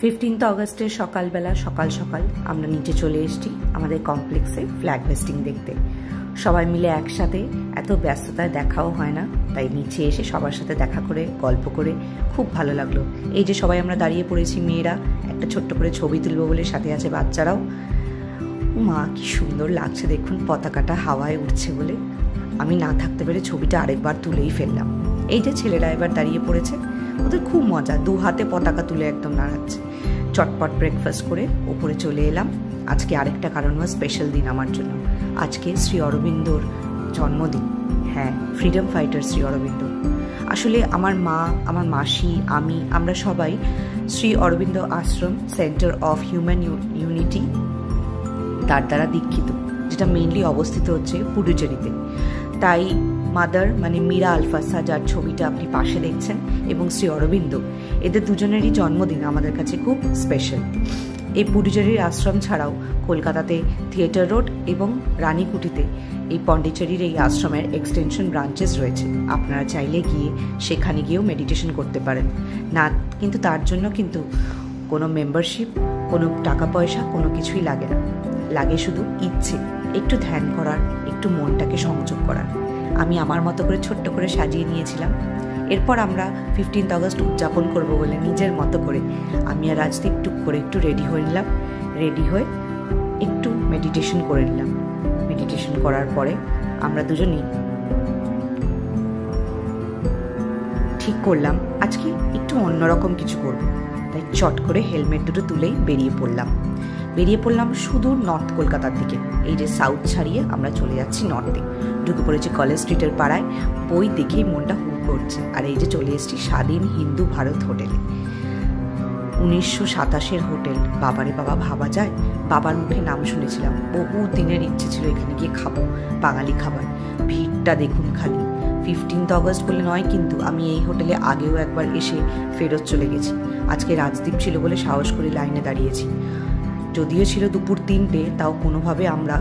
15th অগস্টের সকালবেলা সকাল সকাল আমরা নিচে চলে এসেছি আমাদের কমপ্লেক্সে ফ্ল্যাগ হোয়েস্টিং দেখতে। সবাই মিলে একসাথে, এত ব্যস্ততায় দেখাও হয় না, তাই নিচে এসে সবার সাথে দেখা করে গল্প করে খুব ভালো লাগলো। এই যে সবাই আমরা দাঁড়িয়ে পড়েছি, মেয়েরা একটা ছোট্ট করে ছবি তুলবো বলে, সাথে আছে বাচ্চারাও। মা কি সুন্দর লাগছে দেখুন, পতাকাটা হাওয়ায় উঠছে বলে আমি না থাকতে পেরে ছবিটা আরেকবার তুলেই ফেললাম। এই যে ছেলেরা এবার দাঁড়িয়ে পড়েছে, ওদের খুব মজা, দু হাতে পতাকা তুলে একদম নাড়াচ্ছে। চটপট ব্রেকফাস্ট করে ওপরে চলে এলাম। আজকে আরেকটা কারণ হয় স্পেশাল দিন আমার জন্য, আজকে শ্রী অরবিন্দর জন্মদিন। হ্যাঁ, ফ্রিডম ফাইটার শ্রী অরবিন্দ। আসলে আমার মা, আমার মাসি, আমরা সবাই শ্রী অরবিন্দ আশ্রম সেন্টার অফ হিউম্যান ইউনিটি তার দ্বারা দীক্ষিত, যেটা মেইনলি অবস্থিত হচ্ছে পুডুচেরিতে। তাই মাদার মানে মীরা আলফাসা, যার ছবিটা আপনি পাশে দেখছেন, এবং শ্রী অরবিন্দ, এদের দুজনেরই জন্মদিন আমাদের কাছে খুব স্পেশাল। এই পুডুচেরির আশ্রম ছাড়াও কলকাতাতে থিয়েটার রোড এবং রানীকুটিতে এই পন্ডিচেরির এই আশ্রমের এক্সটেনশন ব্রাঞ্চেস রয়েছে। আপনারা চাইলে গিয়ে সেখানে গিয়েও মেডিটেশন করতে পারেন না, কিন্তু তার জন্য কিন্তু কোনো মেম্বারশিপ, কোনো টাকা পয়সা কোনো কিছুই লাগে না। লাগে শুধু ইচ্ছে, একটু ধ্যান করার, একটু মনটাকে সংযোগ করার। আমি আমার মতো করে ছোট্ট করে সাজিয়ে নিয়েছিলাম। এরপর আমরা 15th অগস্ট উদযাপন করব বলে নিজের মতো করে আমি আর রাজদীপ টুক করে একটু রেডি হয়ে নিলাম। রেডি হয়ে একটু মেডিটেশন করে নিলাম। মেডিটেশন করার পরে আমরা দুজনেই ঠিক করলাম আজকে একটু অন্যরকম কিছু করব। তাই চট করে হেলমেট দুটো তুলেই বেরিয়ে পড়লাম সুদূর নর্থ কলকাতার দিকে। এই যে সাউথ ছাড়িয়ে আমরা চলে যাচ্ছি নর্থে। ঢুকে পড়েছি কলেজ স্ট্রিটের পাড়ায়, বই দেখেই মনটা হু করছে। আর এই যে চলে এসেছি স্বাধীন হিন্দু ভারত হোটেলে, 1927-এর হোটেল। বাবারে বাবা, ভাবা যায়, বাবার মুখে নাম শুনেছিলাম, বহু দিনের ইচ্ছে ছিল এখানে গিয়ে খাবো বাঙালি খাবার। ভিড়টা দেখুন খালি। 15th অগস্ট বলে নয়, কিন্তু আমি এই হোটেলে আগেও একবার এসে ফেরত চলে গেছি। আজকে রাজদীপ ছিল বলে সাহস করে লাইনে দাঁড়িয়েছি। যদিও ছিল দুপুর 3টে, তাও কোনোভাবে আমরা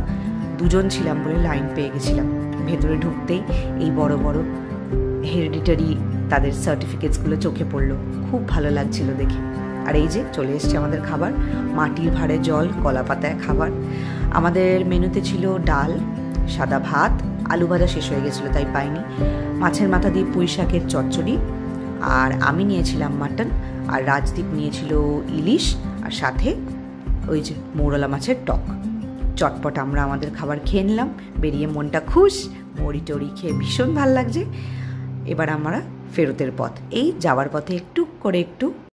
দুজন ছিলাম বলে লাইন পেয়ে গেছিলাম। ভেতরে ঢুকতেই এই বড় বড় হেরিডিটারি তাদের সার্টিফিকেটসগুলো চোখে পড়লো, খুব ভালো লাগছিল দেখে। আর এই যে চলে এসছে আমাদের খাবার, মাটির ভাঁড়ে জল, কলা পাতায় খাবার। আমাদের মেনুতে ছিল ডাল, সাদা ভাত, আলু ভাজা শেষ হয়ে গেছিলো তাই পাইনি, মাছের মাথা দিয়ে পুঁই শাকের চচ্চড়ি, আর আমি নিয়েছিলাম মাটন, আর রাজদীপ নিয়েছিল ইলিশ, আর সাথে ওই যে মৌরলা মাছের টক। চটপট আমরা আমাদের খাবার খেয়ে নিলাম, বেরিয়ে মনটা খুশ, মুড়ি টড়ি খেয়ে ভীষণ ভাল লাগছে। এবার আমরা ফেরতের পথ, এই যাওয়ার পথে একটু